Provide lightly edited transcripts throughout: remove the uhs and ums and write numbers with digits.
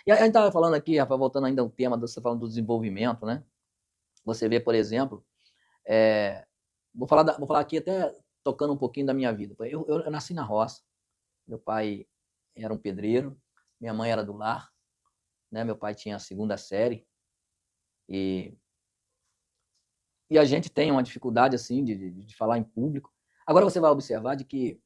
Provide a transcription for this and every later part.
E a gente estava falando aqui, Rafa, voltando ainda ao tema, você falando do desenvolvimento, né? Você vê, por exemplo, é, vou falar aqui até tocando um pouquinho da minha vida. Eu nasci na roça, meu pai era um pedreiro, minha mãe era do lar, né? Meu pai tinha a segunda série e, e a gente tem uma dificuldade assim de falar em público. Agora você vai observar de que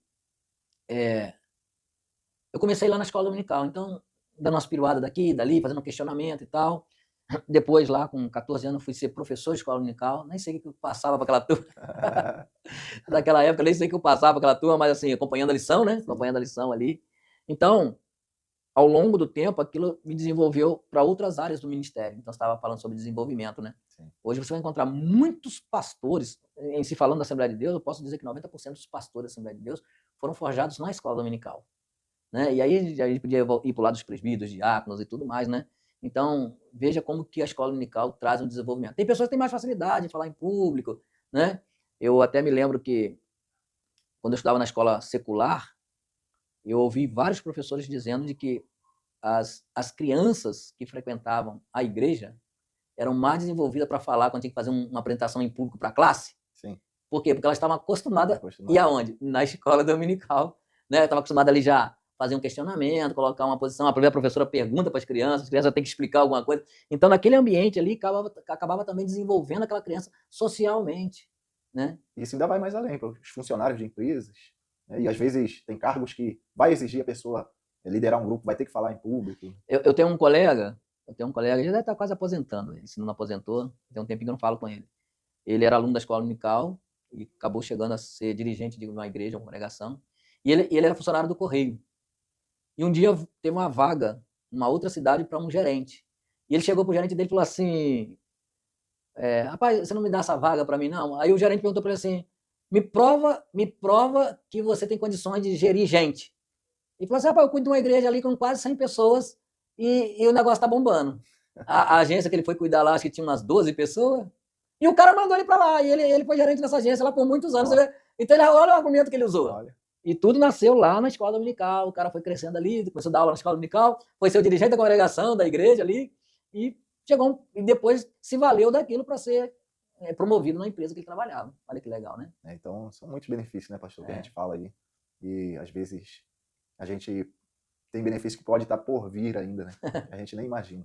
eu comecei lá na escola dominical, então dando umas piruadas daqui, dali, fazendo um questionamento e tal. Depois, lá com 14 anos, fui ser professor de escola dominical. Nem sei o que eu passava para aquela turma. Naquela época, nem sei o que eu passava para aquela turma, mas assim, acompanhando a lição, né? Sim. Acompanhando a lição ali. Então, ao longo do tempo, aquilo me desenvolveu para outras áreas do ministério. Então, você estava falando sobre desenvolvimento, né? Sim. Hoje você vai encontrar muitos pastores, em se falando da Assembleia de Deus, eu posso dizer que 90% dos pastores da Assembleia de Deus foram forjados na escola dominical. Né? E aí a gente podia ir para o lado dos presbíteros, diáconos e tudo mais, né? Então, veja como que a escola dominical traz um desenvolvimento. Tem pessoas que têm mais facilidade em falar em público, né? Eu até me lembro que, quando eu estudava na escola secular, eu ouvi vários professores dizendo de que as crianças que frequentavam a igreja eram mais desenvolvidas para falar quando tinha que fazer uma apresentação em público para a classe. Sim. Por quê? Porque elas estavam acostumadas a ir Acostumado. aonde? Na escola dominical. Né? Estava acostumada ali já fazer um questionamento, colocar uma posição, a primeira professora pergunta para as crianças têm que explicar alguma coisa. Então, naquele ambiente ali, acabava também desenvolvendo aquela criança socialmente. Né? Isso ainda vai mais além para os funcionários de empresas, né? E às vezes tem cargos que vai exigir a pessoa liderar um grupo, vai ter que falar em público. Eu tenho um colega, ele já deve estar quase aposentando, ele se não aposentou, tem um tempinho que eu não falo com ele. Ele era aluno da escola dominical e acabou chegando a ser dirigente de uma igreja, uma congregação. E ele era funcionário do Correio. E um dia teve uma vaga numa outra cidade para um gerente. E ele chegou pro gerente dele e falou assim: rapaz, você não me dá essa vaga para mim, não? Aí o gerente perguntou para ele assim: me prova que você tem condições de gerir gente. Ele falou assim: rapaz, eu cuido de uma igreja ali com quase 100 pessoas e o negócio tá bombando. A agência que ele foi cuidar lá, acho que tinha umas 12 pessoas, e o cara mandou ele para lá, e ele foi gerente dessa agência lá por muitos anos. Ó, Então, olha o argumento que ele usou. olha, E tudo nasceu lá na escola dominical. O cara foi crescendo ali, começou a dar aula na escola dominical, foi ser o dirigente da congregação, da igreja ali, e e depois se valeu daquilo para ser promovido na empresa que ele trabalhava. Olha que legal, né? então são muitos benefícios, né, pastor, que a É. gente fala aí. E às vezes a gente tem benefício que pode estar por vir ainda, né? A gente nem imagina.